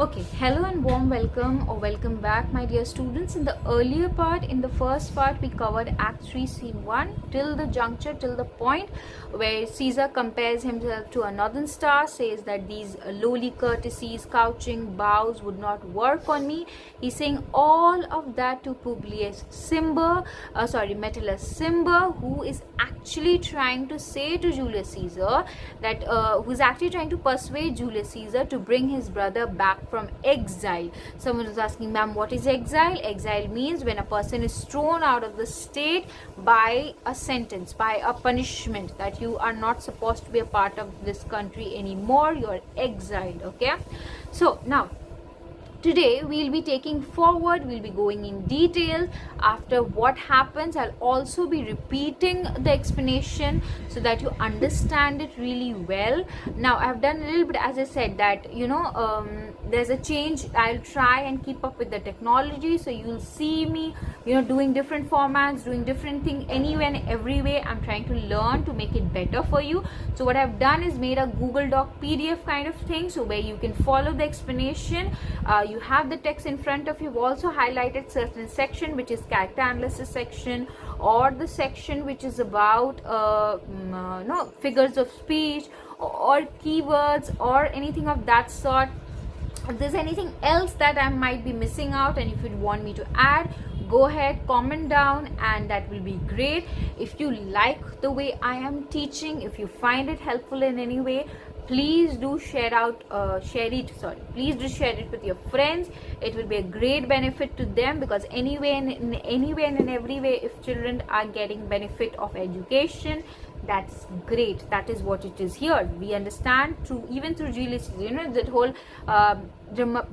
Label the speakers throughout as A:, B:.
A: Okay, hello and warm welcome or welcome back, my dear students. In the earlier part, in the first part, we covered Act 3, Scene 1 till the juncture, till the point where Caesar compares himself to a northern star, says that these lowly courtesies, couching, bows would not work on me. He's saying all of that to Publius Metellus Cimber, who is actually trying to say to Julius Caesar that who's actually trying to persuade Julius Caesar to bring his brother back from exile. Someone was asking, ma'am, what is exile? Exile means when a person is thrown out of the state by a sentence, by a punishment, that you are not supposed to be a part of this country anymore, you are exiled. Okay, so now today we'll be taking forward, we'll be going in detail after what happens. I'll also be repeating the explanation so that you understand it really well. Now I've done a little bit, as I said, that there's a change. I'll try and keep up with the technology, so you'll see me doing different formats, doing different thing anyway and every way. I'm trying to learn to make it better for you. So what I've done is made a Google Doc PDF kind of thing, so where you can follow the explanation. You have the text in front of you. You've also highlighted certain section, which is character analysis section, or the section which is about figures of speech or keywords or anything of that sort. If there's anything else that I might be missing out and if you want me to add, go ahead, comment down, and that will be great. If you like the way I am teaching, if you find it helpful in any way, please do please do share it with your friends. It will be a great benefit to them, because anyway and in every way, if children are getting benefit of education, that's great. That is what it is here. We understand through Julius, that whole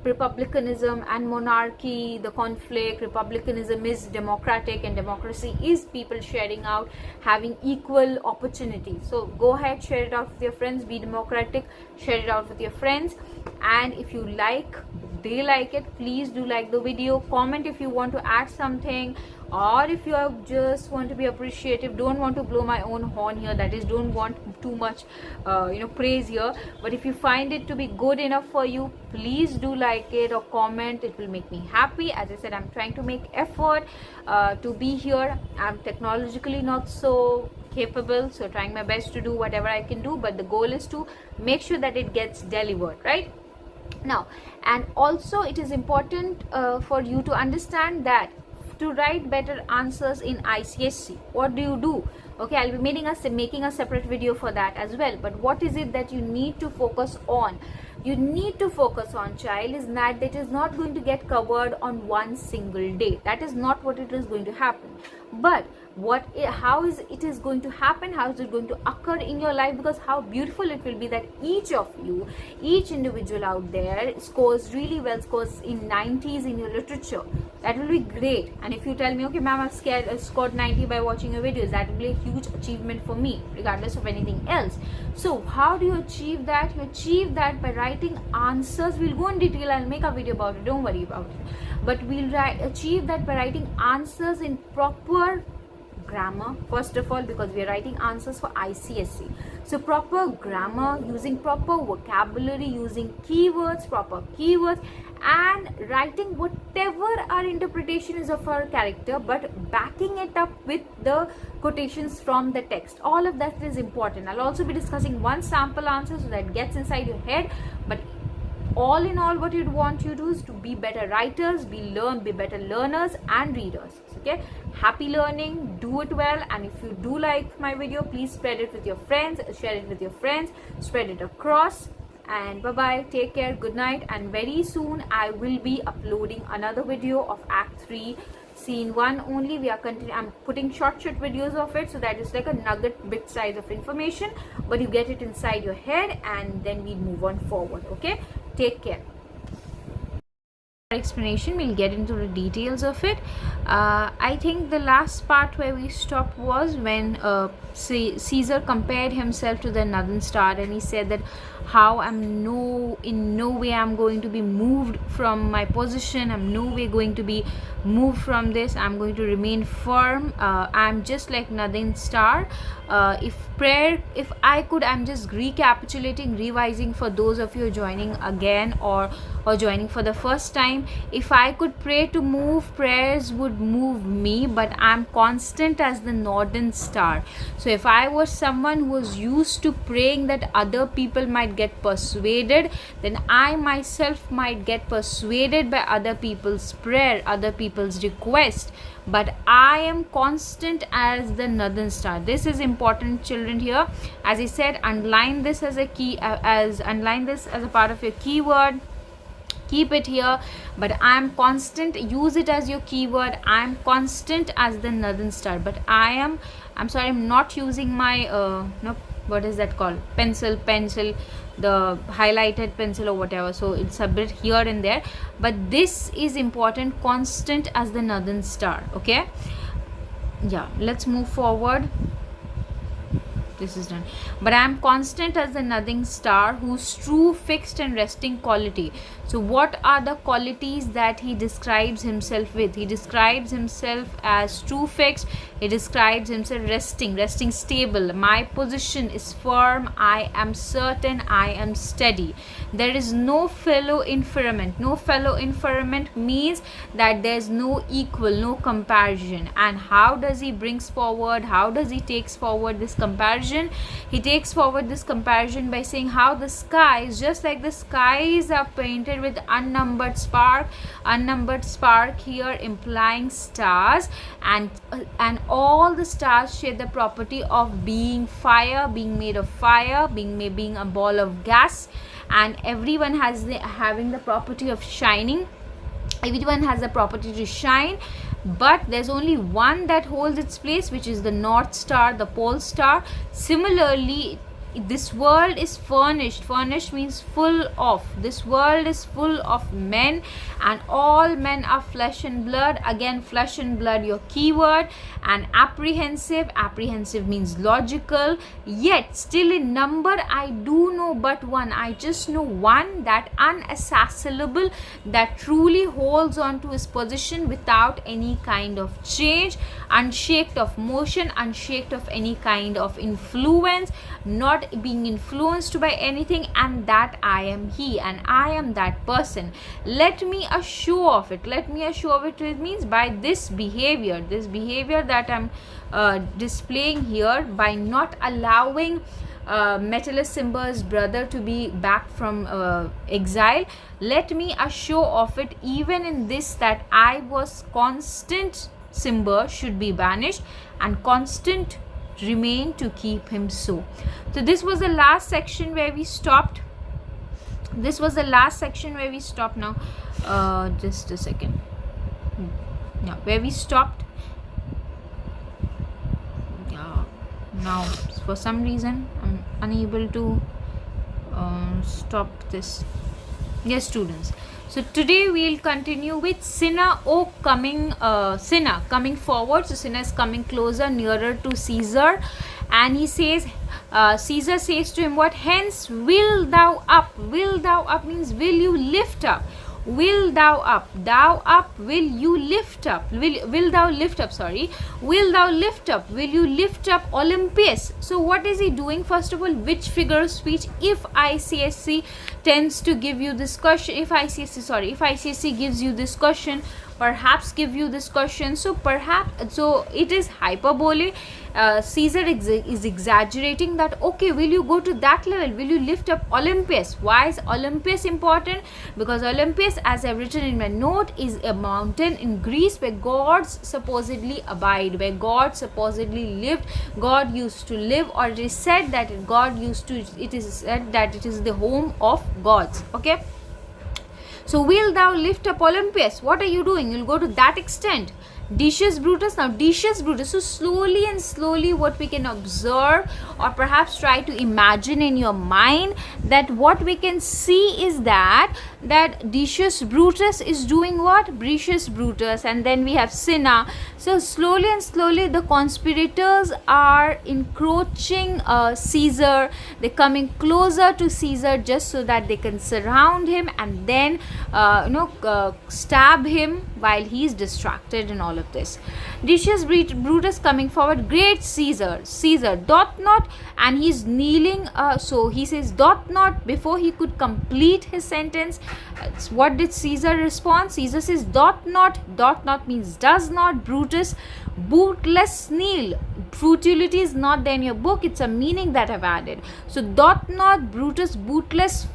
A: republicanism and monarchy, the conflict. Republicanism is democratic and democracy is people sharing out, having equal opportunity. So go ahead, share it out with your friends, be democratic, share it out with your friends. And if you like, if they like it, please do like the video, comment if you want to add something, or if you just want to be appreciative, don't want to blow my own horn here, that is, don't want too much praise here, but if you find it to be good enough for you, please do like it or comment. It will make me happy. As I said, I'm trying to make effort to be here. I'm technologically not so capable, so trying my best to do whatever I can do, but the goal is to make sure that it gets delivered right now. And also it is important for you to understand that to write better answers in ICSE, what do you do? Okay, I'll be making a separate video for that as well. But what is it that you need to focus on? You need to focus on, child, is that it is not going to get covered on one single day. That is not what it is going to happen. But how is it going to happen? How is it going to occur in your life? Because how beautiful it will be that each of you, each individual out there scores really well, scores in 90s in your literature. That will be great. And if you tell me, okay ma'am, I've scored 90 by watching your videos, that will be a huge achievement for me, regardless of anything else. So how do you achieve that? You achieve that by writing answers. We'll go in detail, I'll make a video about it, don't worry about it. But we'll achieve that by writing answers in proper grammar, first of all, because we are writing answers for ICSE. So proper grammar, using proper vocabulary, using proper keywords, and writing whatever our interpretation is of our character, but backing it up with the quotations from the text. All of that is important. I'll also be discussing one sample answer so that gets inside your head. But all in all, what you'd want you to do is to be better writers, be better learners and readers. Okay, happy learning, do it well. And if you do like my video, please spread it with your friends, share it with your friends, spread it across. And bye bye, take care, good night. And very soon I will be uploading another video of Act 3 Scene 1 only. I'm putting short videos of it, so that is like a nugget bit size of information, but you get it inside your head, and then we move on forward. Okay, take care. Explanation, we'll get into the details of it. I think the last part where we stopped was when Caesar compared himself to the northern star, and he said that how in no way I'm going to be moved from my position. I'm no way going to be moved from this. I'm going to remain firm. I'm just like nothing star. If I could, I'm just recapitulating, revising for those of you joining again or joining for the first time. If I could pray to move, prayers would move me, but I'm constant as the northern star. So if I was someone who was used to praying that other people might get persuaded, then I myself might get persuaded by other people's prayer, other people's request. But I am constant as the northern star. This is important, children. Here, as I said, underline this as a key, underline this as a part of your keyword. Keep it here. But I am constant, use it as your keyword. I am constant as the northern star. But I'm sorry, I'm not using my no, what is that called, pencil, the highlighted pencil or whatever. So it's a bit here and there, but this is important, constant as the northern star. Okay, yeah, let's move forward. This is done. But I am constant as the nothing star, whose true, fixed and resting quality. So what are the qualities that he describes himself with? He describes himself as true, fixed. He describes himself resting stable. My position is firm. I am certain. I am steady. There is no fellow infirmment. No fellow infirmment means that there is no equal, no comparison. And how does he brings forward, how does he takes forward this comparison? He takes forward this comparison by saying how the skies, just like the skies are painted with unnumbered spark here implying stars, and all the stars share the property of being fire, being made of fire, being a ball of gas, and everyone has having the property of shining. Everyone has the property to shine, but there's only one that holds its place, which is the north star, the pole star. Similarly, this world is furnished means full of, this world is full of men, and all men are flesh and blood. Again, flesh and blood, your keyword. And apprehensive means logical, yet still in number I do know but one. I just know one, that unassailable, that truly holds on to his position without any kind of change, unshaked of motion, unshaked of any kind of influence, not being influenced by anything, and that I am he, and I am that person. Let me assure of it. It means by this behavior that I'm displaying here, by not allowing Metellus brother to be back from exile. Let me assure of it, even in this, that I was constant. Cimber should be banished, and constant remain to keep him so. So this was the last section where we stopped. Now just a second. Now where we stopped, now for some reason I'm unable to stop this. Yes, students, so today we'll continue with Cinna coming forward. So Cinna is coming closer, nearer to Caesar, and he says, Caesar says to him, what? Hence will thou up means will you lift up. Will thou up, will you lift up, will thou lift up will you lift up Olympus. So what is he doing? First of all, which figure of speech? If ICSC tends to give you this question, if ICSC gives you this question, perhaps give you this question, so it is hyperbole. Caesar is exaggerating that, okay, will you go to that level, will you lift up Olympus? Why is Olympus important? Because Olympus, as I've written in my note, is a mountain in Greece where gods supposedly abide, where God supposedly lived, God used to live, or it is said that it is the home of gods. Okay, so will thou lift up Olympus? What are you doing? You'll go to that extent. Decius Brutus. Now Decius Brutus, so slowly and slowly what we can observe, or perhaps try to imagine in your mind, that what we can see is that Decius Brutus is doing what? Decius Brutus, and then we have Cinna. So slowly and slowly the conspirators are encroaching Caesar. They're coming closer to Caesar just so that they can surround him and then stab him while he's distracted in all of this. Decius Brutus coming forward, great Caesar, doth not, and he's kneeling, so he says doth not before he could complete his sentence. What did Caesar respond? Caesar says doth not means does not. Brutus, bootless kneel. Futility is not there in your book, it's a meaning that I've added. So doth not Brutus bootless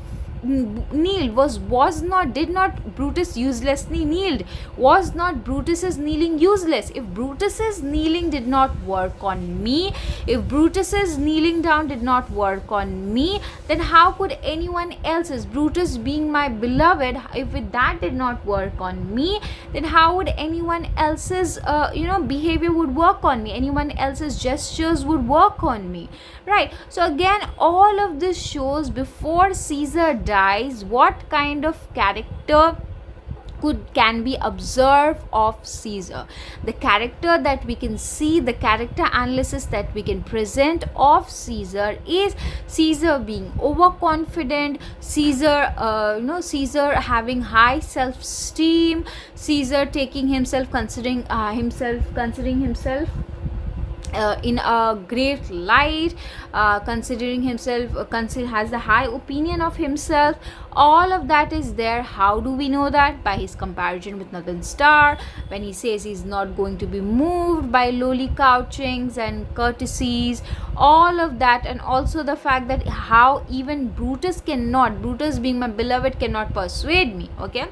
A: kneel, was not, did not Brutus uselessly kneeled, was not Brutus's kneeling useless. If Brutus's kneeling did not work on me, if Brutus's kneeling down did not work on me, then how could anyone else's, Brutus being my beloved, if that did not work on me, then how would anyone else's behavior would work on me, anyone else's gestures would work on me, right? So again, all of this shows before Caesar dies what kind of character can be observed of Caesar. The character that we can see, the character analysis that we can present of Caesar is Caesar being overconfident, Caesar having high self-esteem, Caesar taking himself, considering himself in a great light, considering himself, has a high opinion of himself. All of that is there. How do we know that? By his comparison with Northern Star, when he says he's not going to be moved by lowly couchings and courtesies, all of that, and also the fact that how even Brutus being my beloved cannot persuade me. Okay,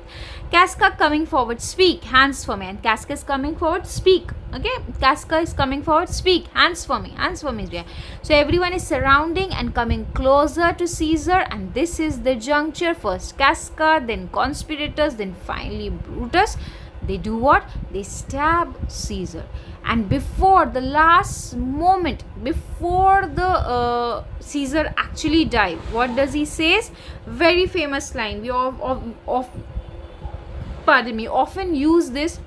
A: Casca coming forward, speak, hands for me, and Casca is coming forward, speak. Okay, Casca is coming forward, speak, hands for me. So everyone is surrounding and coming closer to Caesar, and this is the juncture. First Casca, then conspirators, then finally Brutus. They do what? They stab Caesar. And before the last moment, before the Caesar actually died, what does he say? Very famous line. We often use this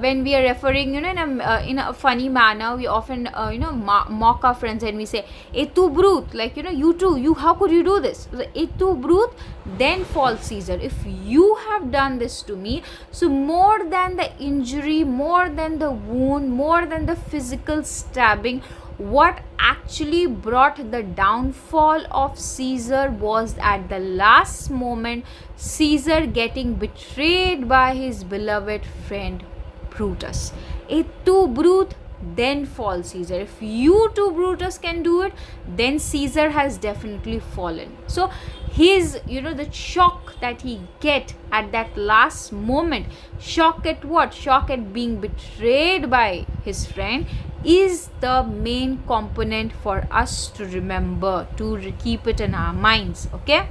A: when we are referring, in a funny manner. We often mock our friends and we say, "Et tu brute," like you too, how could you do this? So, "Et tu brute," then falls Caesar. If you have done this to me, so more than the injury, more than the wound, more than the physical stabbing, what actually brought the downfall of Caesar was at the last moment Caesar getting betrayed by his beloved friend Brutus. Et tu brute, then fall Caesar. If you too, Brutus, can do it, then Caesar has definitely fallen. So his, the shock that he get at that last moment, shock at what? Shock at being betrayed by his friend, is the main component for us to remember, to keep it in our minds. Okay,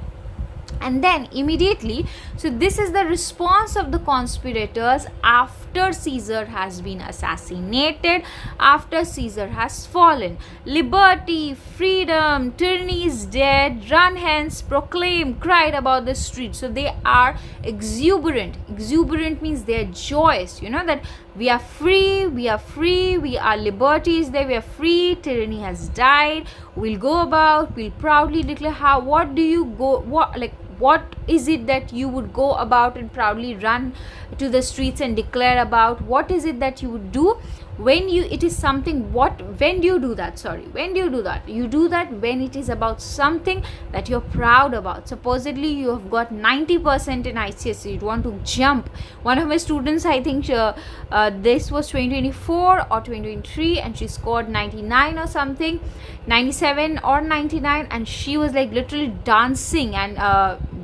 A: and then immediately, so this is the response of the conspirators after Caesar has been assassinated, after Caesar has fallen. Liberty, freedom, tyranny is dead, run hence, proclaim, cried about the streets. So they are exuberant means they are joyous, that we are free, our liberty is there, we are free, tyranny has died, we'll go about, we'll proudly declare. What is it that you would go about and proudly run to the streets and declare about? What is it that you would do when do you do that? You do that when it is about something that you're proud about. Supposedly you have got 90% in ICSE, you want to jump. One of my students, I think this was 2024 or 2023, and she scored 99 or something, 97 or 99, and she was like literally dancing and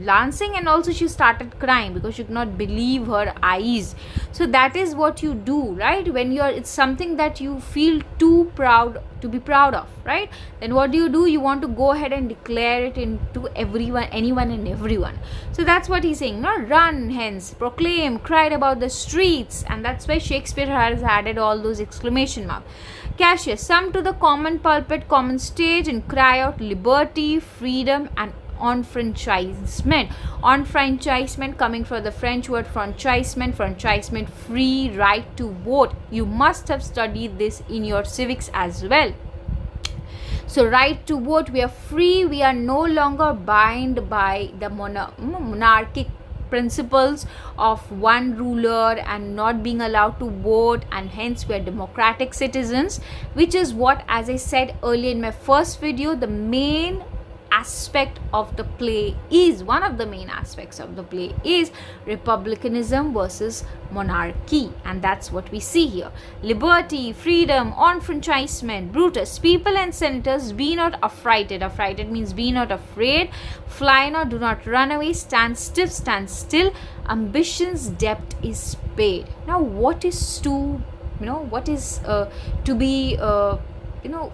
A: lancing, and also she started crying because she could not believe her eyes. So that is what you do, right? When it's something that you feel too proud to be proud of, right? Then what do? You want to go ahead and declare it into everyone, anyone and everyone. So that's what he's saying, no? Run hence, proclaim, cried about the streets. And that's why Shakespeare has added all those exclamation marks. Cassius, some to the common pulpit, common stage, and cry out liberty, freedom, and enfranchisement. Enfranchisement coming from the French word franchisement, free right to vote. You must have studied this in your civics as well. So right to vote, we are free, we are no longer bound by the monarchic principles of one ruler and not being allowed to vote, and hence we are democratic citizens, which is what, as I said earlier in my first video, the main aspect of the play is, one of the main aspects of the play is republicanism versus monarchy, and that's what we see here. Liberty, freedom, enfranchisement. Brutus, people and senators, be not affrighted. Affrighted means be not afraid. Fly not, do not run away. Stand stiff, stand still. Ambition's debt is paid. Now what is to be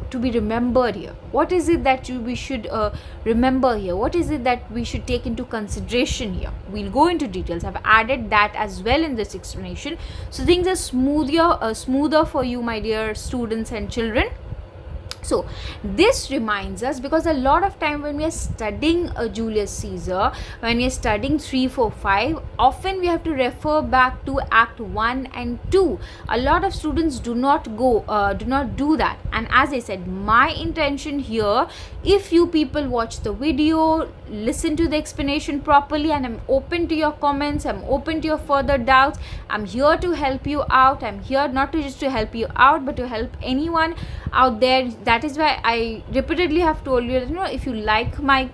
A: to be remembered here? What is it that we should remember here? What is it that we should take into consideration here? We'll go into details. I've added that as well in this explanation, so things are smoother for you, my dear students and children. So this reminds us, because a lot of time when we are studying Julius Caesar, when we are studying 3, 4, 5, often we have to refer back to Act 1 and 2. A lot of students do not do that. And as I said, my intention here, if you people watch the video, listen to the explanation properly, and I'm open to your comments, I'm open to your further doubts. I'm here to help you out. I'm here not to just to help you out, but to help anyone out there. That is why I repeatedly have told you, if you like my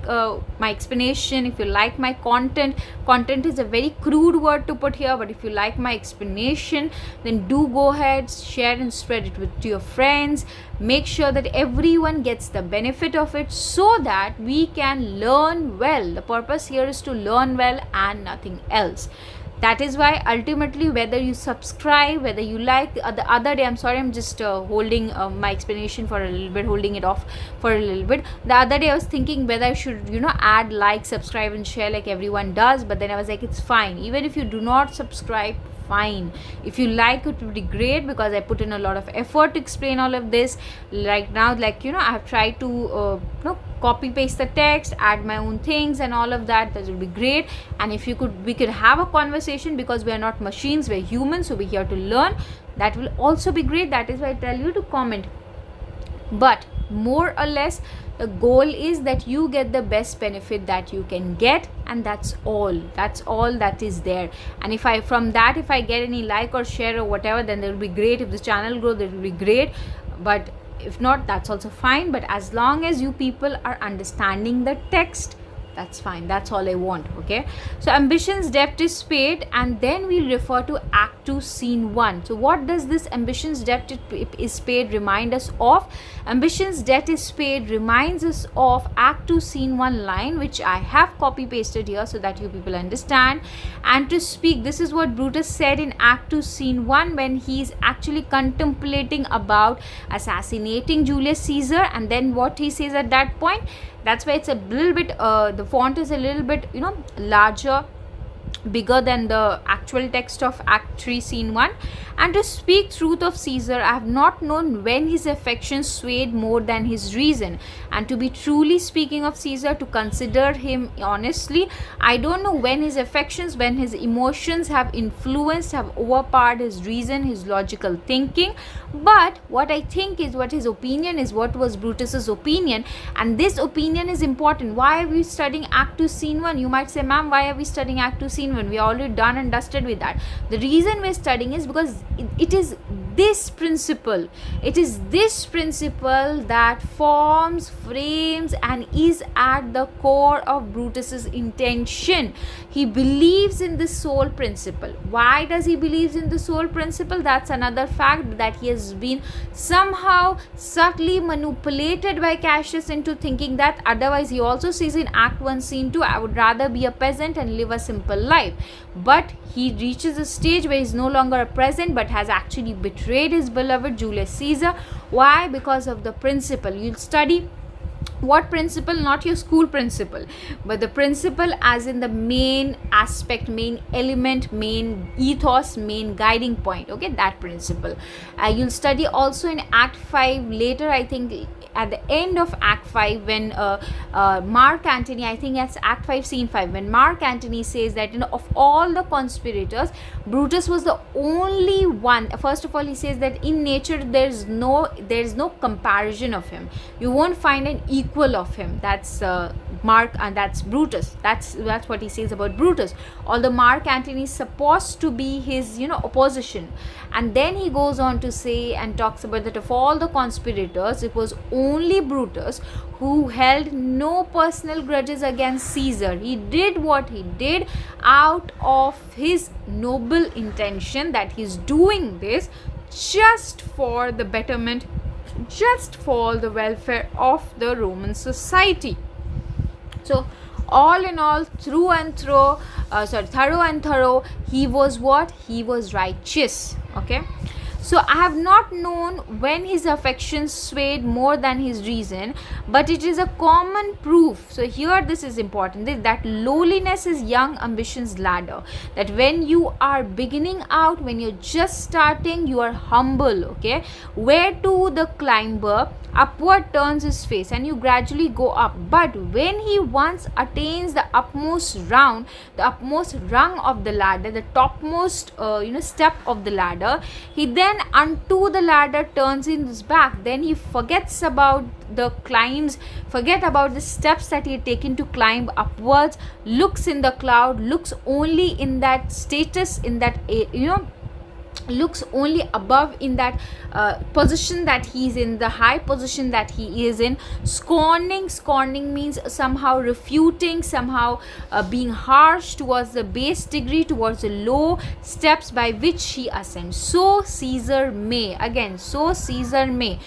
A: explanation, if you like my content is a very crude word to put here, but if you like my explanation, then do go ahead, share and spread it to your friends. Make sure that everyone gets the benefit of it, so that we can learn well. The purpose here is to learn well and nothing else. That is why ultimately, whether you subscribe, whether you like, the other day, I'm sorry, I'm just holding my explanation for a little bit, holding it off for a little bit. The other day I was thinking whether I should add like, subscribe and share like everyone does, but then I was like, it's fine, even if you do not subscribe, fine. If you like, it would be great, because I put in a lot of effort to explain all of this. Right now, I have tried to copy paste the text, add my own things and all of that. That would be great. And if we could have a conversation, because we are not machines, we're humans, so we're here to learn. That will also be great. That is why I tell you to comment. But more or less, the goal is that you get the best benefit that you can get, and that's all that is there. And if I get any like or share or whatever, then that will be great. If the channel grows, that will be great. But if not, that's also fine. But as long as you people are understanding the text, that's fine. That's all I want. Okay, so ambition's debt is paid, and then we'll refer to Act 2 Scene 1. So what does this ambition's debt is paid remind us of? Ambition's debt is paid reminds us of Act 2 Scene 1 line, which I have copy pasted here so that you people understand. And to speak, this is what Brutus said in Act 2 Scene 1 when he's actually contemplating about assassinating Julius Caesar. And then what he says at that point, that's why it's a little bit the font is a little bit larger, bigger than the actual text of Act 3 Scene 1. And to speak truth of Caesar, I have not known when his affections swayed more than his reason. And to be truly speaking of Caesar, to consider him honestly, I don't know when his affections, when his emotions have overpowered his reason, his logical thinking. But what I think is, what his opinion is, what was Brutus's opinion, and this opinion is important. Why are we studying Act 2 Scene 1? You might say, ma'am, why are we studying Act 2 Scene 1? We are already done and dusted with that. The reason we're studying is because it is this principle, that forms, frames, and is at the core of Brutus's intention. He believes in the soul principle. Why does he believe in the soul principle? That's another fact, that he has been somehow subtly manipulated by Cassius into thinking that. Otherwise, he also says in Act 1, Scene 2, I would rather be a peasant and live a simple life. But he reaches a stage where he's no longer a peasant, but has actually betrayed his beloved Julius Caesar. Why? Because of the principle. You'll study what principle? Not your school principle, but the principle as in the main aspect, main element, main ethos, main guiding point. Okay, that principle. You'll study also in Act 5 later, I think at the end of Act 5, when Mark Antony, I think that's Act 5, Scene 5, when Mark Antony says that, of all the conspirators, Brutus was the only one. First of all, he says that in nature there's no comparison of him. You won't find an equal of him. That's Mark, and that's Brutus. That's what he says about Brutus. Although Mark Antony is supposed to be his opposition, and then he goes on to say and talks about that of all the conspirators, it was only Brutus who held no personal grudges against Caesar. He did what he did out of his noble intention, that he's doing this just for the betterment, just for the welfare of the Roman society. So all in all, through and through, thorough, he was what? He was righteous. Okay. So I have not known when his affections swayed more than his reason, but it is a common proof. So here this is important, that lowliness is young ambition's ladder. That when you are beginning out, when you're just starting, you are humble. Okay, whereto the climber upward turns his face, and you gradually go up. But when he once attains the utmost rung of the ladder, the topmost step of the ladder, he then unto the ladder turns his back. Then he forgets about the climbs, forget about the steps that he had taken to climb upwards, looks in the cloud, looks only in that status, in that looks only above, in that position that he is in, the high position that he is in. Scorning means somehow refuting, somehow being harsh towards the base degree, towards the low steps by which he ascends. So Caesar may, again, so Caesar may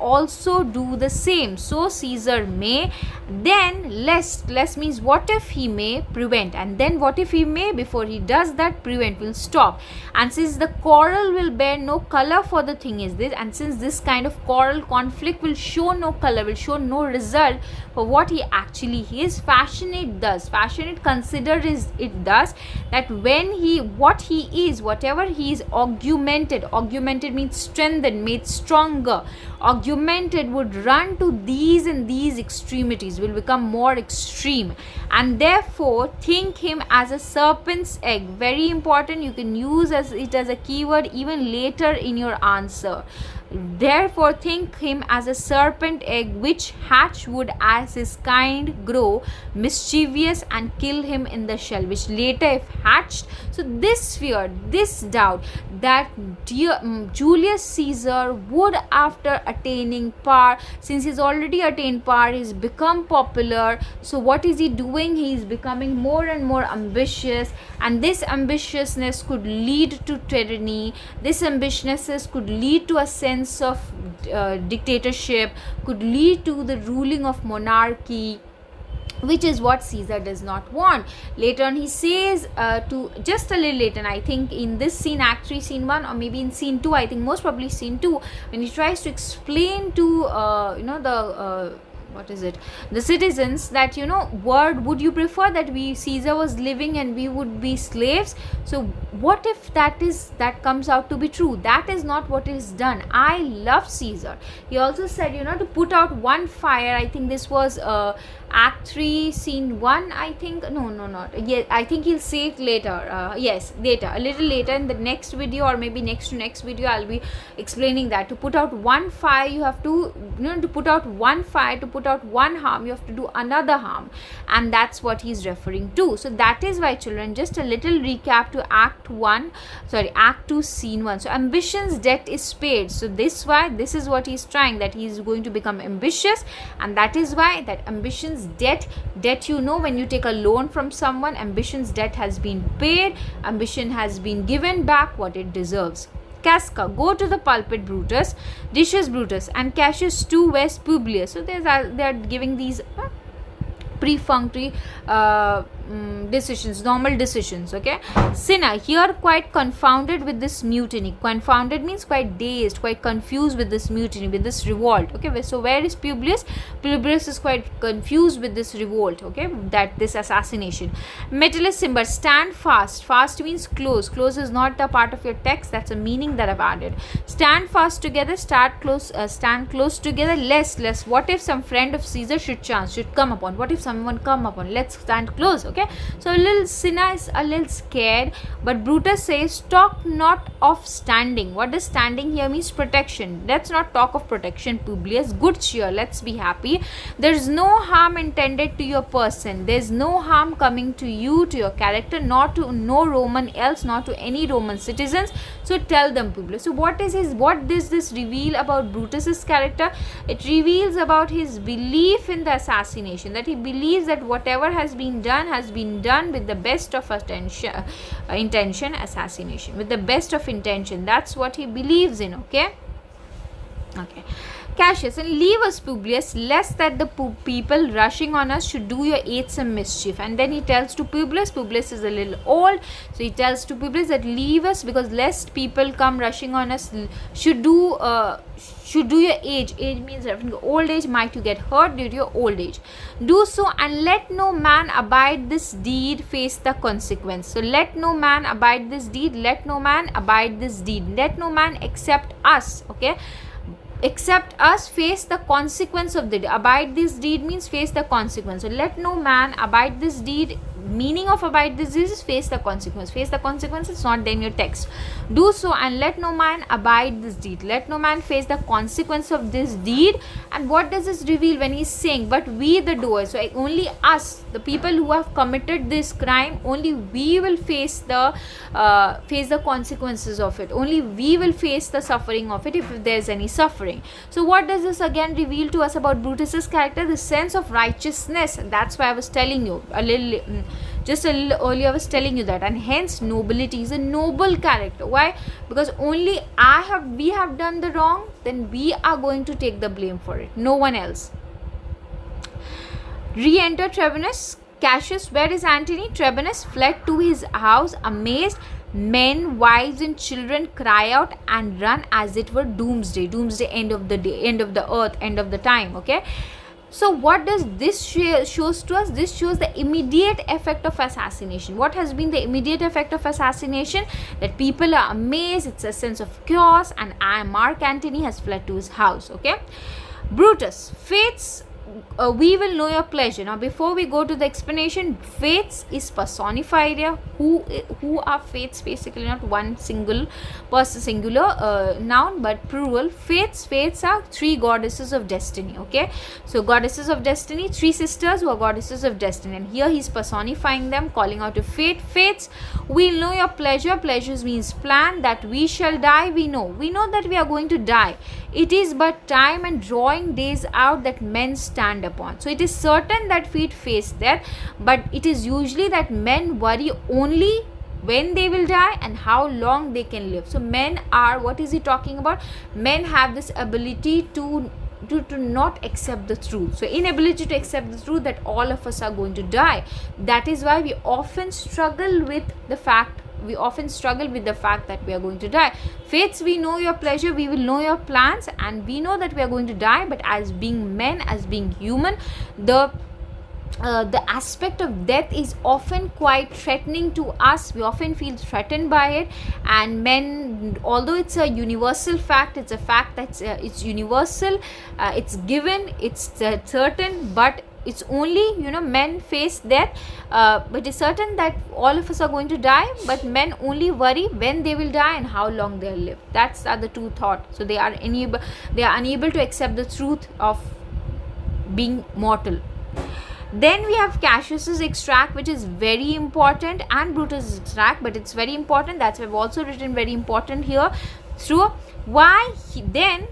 A: also do the same. So Caesar may, then lest means what if he may prevent, and then what if he may, before he does that, prevent, will stop. And since the quarrel will bear no color, for the thing is this, and since this kind of quarrel, conflict will show no color, will show no result for what he actually is, Fashionate considers it thus, that when what he is, whatever he is, augmented means strengthened, made stronger, augmented, would run to these and these extremities, will become more extreme, and therefore think him as a serpent's egg. Very important, you can use it as a keyword even later in your answer. Therefore think him as a serpent egg, which hatch would as his kind grow mischievous and kill him in the shell, which later if hatched. So this fear, this doubt that Julius Caesar would, after attaining power, since he's already attained power, he's become popular, so what is he doing? He is becoming more and more ambitious, and this ambitiousness could lead to tyranny, this ambitiousness could lead to a sense of dictatorship, could lead to the ruling of monarchy, which is what Caesar does not want. Later on he says to just a little later, and I think in this scene, Act 3, Scene 1, or maybe in Scene 2, I think most probably Scene 2, when he tries to explain to the citizens that would you prefer that Caesar was living and we would be slaves? So what if that comes out to be true? That is not what is done. I love Caesar. He also said to put out one fire. I think this was Act 3 Scene 1, I think. No, not, yeah, I think he'll say it later. Yes, later, a little later in the next video, or maybe next to next video, I'll be explaining that. To put out one fire, you have to, to put out one fire, to put out one harm, you have to do another harm, and that's what he's referring to. So that is why, children, just a little recap to Act 2 Scene 1. So ambition's debt is paid. So this is what he's trying, that he's going to become ambitious, and that is why that ambition's debt, when you take a loan from someone, ambition's debt has been paid, ambition has been given back what it deserves. Casca, go to the pulpit, Brutus. Dishes, Brutus. And Cassius to West Publius. So they are giving these perfunctory decisions, normal decisions. Okay. Cinna, here quite confounded with this mutiny. Confounded means quite dazed, quite confused with this mutiny, with this revolt. Okay. So where is Publius? Publius is quite confused with this revolt. Okay, that this assassination. Metellus Cimber, stand fast. Fast means close. Close is not a part of your text. That's a meaning that I've added. Stand fast together. Stand close together. Less. What if some friend of Caesar should come upon? What if someone come upon? Let's stand close. Okay, so a little Cinna is a little scared, but Brutus says, talk not of standing. What does standing here means? Protection. Let's not talk of protection, Publius. Good cheer, let's be happy. There's no harm intended to your person. There's no harm coming to you, to your character, not to no Roman else, not to any Roman citizens. So tell them, Publius. So what does this reveal about Brutus's character? It reveals about his belief in the assassination, that he believes that whatever has been done with the best of intention. Assassination with the best of intention, that's what he believes in. Okay. Cassius, and leave us, Publius, lest that the people rushing on us should do your aids some mischief. And then he tells to Publius is a little old, so he tells to Publius that leave us, because lest people come rushing on us should do your age. Age means referring to old age. Might you get hurt due to your old age? Do so, and let no man abide this deed, face the consequence. So let no man abide this deed. Let no man abide this deed. Let no man except us. Okay. Except us, face the consequence of the deed. Abide this deed means face the consequence. So let no man abide this deed. Meaning of abide this deed is face the consequence. Face the consequence is not there in your text. Do so, and let no man abide this deed. Let no man face the consequence of this deed. And what does this reveal when he's saying, but we the doers? So only us, the people who have committed this crime, only we will face the consequences of it. Only we will face the suffering of it, if there's any suffering. So what does this again reveal to us about Brutus's character? The sense of righteousness. That's why I was telling you just a little earlier, I was telling you that. And hence nobility is a noble character. Why? Because only we have done the wrong, then we are going to take the blame for it, no one else. Re-enter Trebinus. Cassius, where is Antony? Trebinus fled to his house amazed. Men, wives and children cry out and run as it were doomsday. Doomsday, end of the day, end of the earth, end of the time. Okay. So what does this shows to us? This shows the immediate effect of assassination. What has been the immediate effect of assassination? That people are amazed. It's a sense of chaos, and Mark Antony has fled to his house. Okay. Brutus, fates. We will know your pleasure. Now before we go to the explanation, fates is personified here. Who are fates? Basically not one single person, singular noun, but plural. Fates are three goddesses of destiny. Okay, so goddesses of destiny, three sisters who are goddesses of destiny, and here he's personifying them, calling out to fate. Fates, we'll know your pleasure. Pleasures means plan. That we shall die, we know that we are going to die. It is but time and drawing days out that men stand upon. So it is certain that feet face death, but it is usually that men worry only when they will die and how long they can live. So men are, what is he talking about? Men have this ability to not accept the truth. So inability to accept the truth that all of us are going to die. That is why we often struggle with the fact that we are going to die. Fates, we know your pleasure, we will know your plans, and we know that we are going to die. But as being men, as being human, the aspect of death is often quite threatening to us. We often feel threatened by it, and men, although it's a universal fact, it's a fact that's it's universal, it's given, it's certain, but it's only, men face death, but it's certain that all of us are going to die, but men only worry when they will die and how long they'll live. That's the two thoughts. So they are unable to accept the truth of being mortal. Then we have Cassius's extract, which is very important, and Brutus's extract, but it's very important. That's why I've also written very important here. So why he that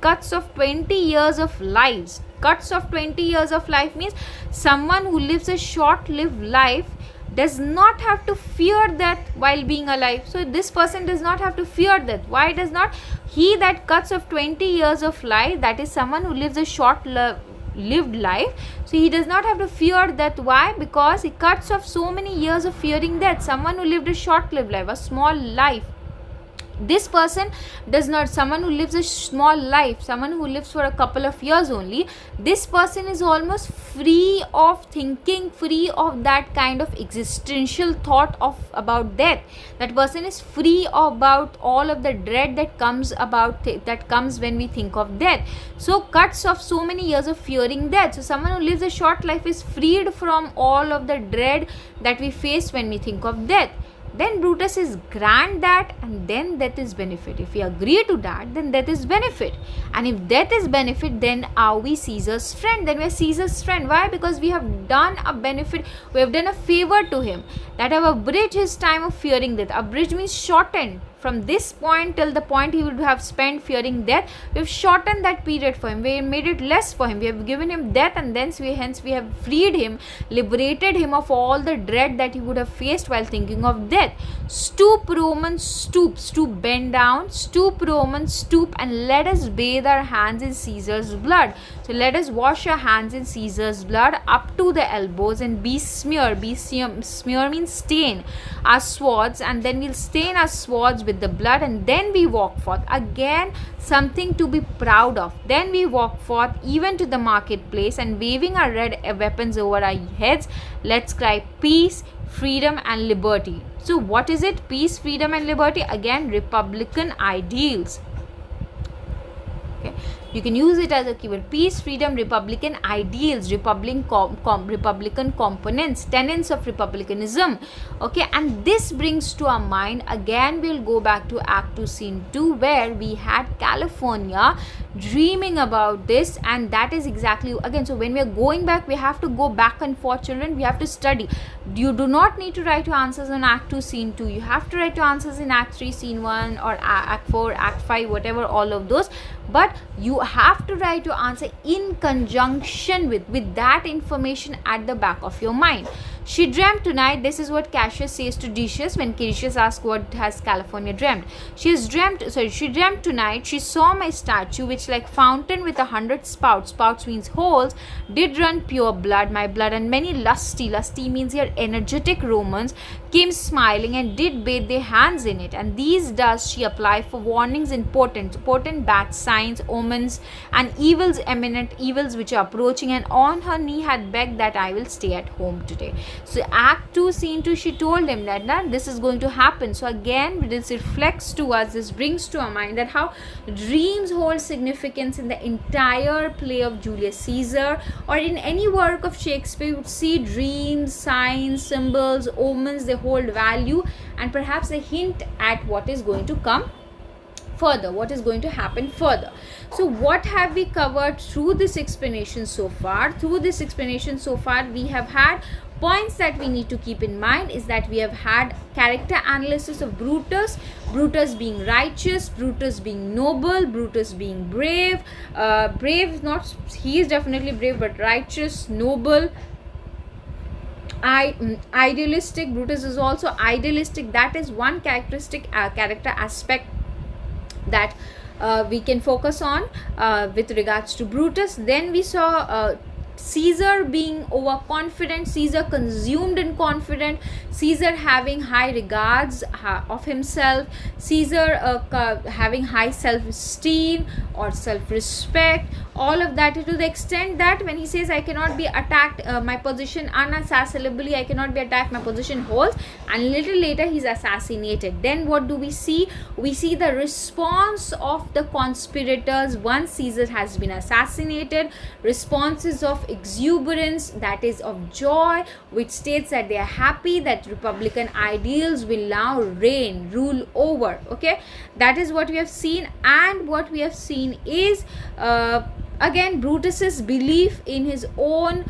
A: cuts off 20 years of lives. Cuts off 20 years of life means someone who lives a short-lived life does not have to fear death while being alive. So this person does not have to fear death. Why does not? He that cuts off 20 years of life, that is someone who lives a short-lived life, so he does not have to fear death. Why? Because he cuts off so many years of fearing death. Someone who lived a short-lived life, a small life, this person does not. Someone who lives a small life, someone who lives for a couple of years only, this person is almost free of thinking, free of that kind of existential thought about death. That person is free about all of the dread that comes when we think of death. So cuts off so many years of fearing death. So someone who lives a short life is freed from all of the dread that we face when we think of death. Then Brutus is grant that, and then death is benefit. If we agree to that, then death is benefit. And if death is benefit, then are we Caesar's friend? Then we are Caesar's friend. Why? Because we have done a benefit, we have done a favor to him, that have abridged his time of fearing death. Abridged means shortened. From this point till the point he would have spent fearing death, we have shortened that period for him. We made it less for him. We have given him death, and hence we have freed him, liberated him of all the dread that he would have faced while thinking of death. Stoop, Romans, stoop, bend down. Stoop, Romans, stoop, and let us bathe our hands in Caesar's blood. So let us wash our hands in Caesar's blood up to the elbows and smear means stain our swords, and then we'll stain our swords with the blood, and then we walk forth. Again, something to be proud of. Then we walk forth even to the marketplace, and waving our red weapons over our heads, let's cry peace, freedom and liberty. So what is it? Peace, freedom and liberty. Again, republican ideals. Okay, you can use it as a keyword. Peace, freedom, republican ideals, republican components, tenets of republicanism. Okay, and this brings to our mind, again we'll go back to Act 2 Scene 2, where we had California dreaming about this, and that is exactly, again, so when we are going back, we have to go back and forth, children. We have to study. You do not need to write your answers in Act 2 Scene 2. You have to write your answers in Act 3 Scene 1 or Act 4, Act 5, whatever, all of those. But you have to write your answer in conjunction with that information at the back of your mind. She dreamt tonight. This is what Cassius says to Decius when Decius asks what has California dreamt. She dreamt tonight. She saw my statue, which like fountain with 100 spouts. Spouts means holes. Did run pure blood, my blood, and many lusty means here energetic Romans came smiling and did bathe their hands in it. And these does she apply for warnings and potent bad signs, omens, and evils, imminent evils which are approaching. And on her knee had begged that I will stay at home today. So Act 2 Scene 2, she told him that this is going to happen. So again, this reflects to us, this brings to our mind that how dreams hold significance in the entire play of Julius Caesar, or in any work of Shakespeare. You would see dreams, signs, symbols, omens, they hold value, and perhaps they hint at what is going to come further, what is going to happen further. So what have we covered through this explanation so far? Through this explanation so far, we have had points that we need to keep in mind is that we have had character analysis of Brutus, Brutus being righteous, Brutus being noble, Brutus being brave, he is definitely brave, but righteous, noble, idealistic. Brutus is also idealistic. That is one characteristic, character aspect that we can focus on with regards to Brutus. Then we saw Caesar being overconfident, Caesar consumed in confident, Caesar having high regards of himself, Caesar having high self-esteem or self-respect, all of that, to the extent that when he says I cannot be attacked, my position unassailably, I cannot be attacked, my position holds, and little later he's assassinated. Then what do we see? We see the response of the conspirators once Caesar has been assassinated. Responses of exuberance, that is of joy, which states that they are happy that republican ideals will now rule over. Okay, that is what we have seen. And what we have seen is again Brutus's belief in his own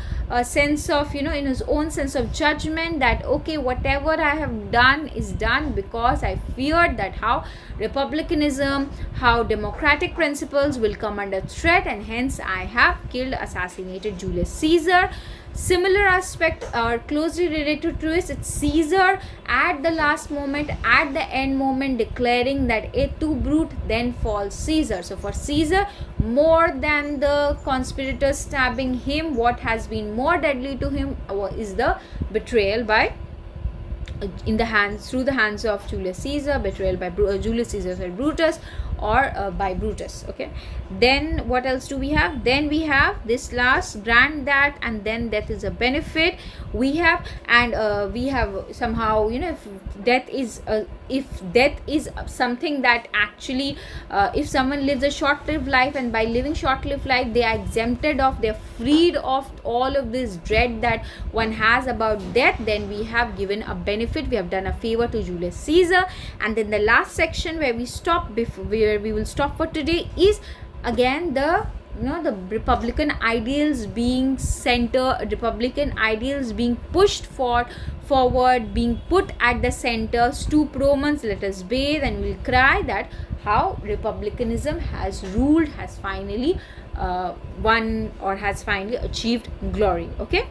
A: sense of, in his own sense of judgment, that okay, whatever I have done is done because I feared that how republicanism, how democratic principles will come under threat, and hence I have assassinated Julius Caesar. Similar aspect are closely related to it. It's Caesar at the last moment, at the end moment, declaring that et tu brute, then falls Caesar. So for Caesar, more than the conspirators stabbing him, what has been more deadly to him is the betrayal by through the hands of Julius Caesar, betrayal by Julius Caesar by Brutus, or by Brutus. Okay, then what else do we have? Then we have this last, grant that and then death is a benefit. We have, and we have somehow, if death is something that actually if someone lives a short-lived life, and by living short-lived life they are exempted of, they're freed of all of this dread that one has about death, then we have given a benefit, we have done a favor to Julius Caesar. And then the last section where we stop, where we will stop for today, is again the the republican ideals being republican ideals being pushed forward, being put at the center. Stoop Romans, let us bathe and we'll cry, that how republicanism has ruled, has finally won, or has finally achieved glory. Okay.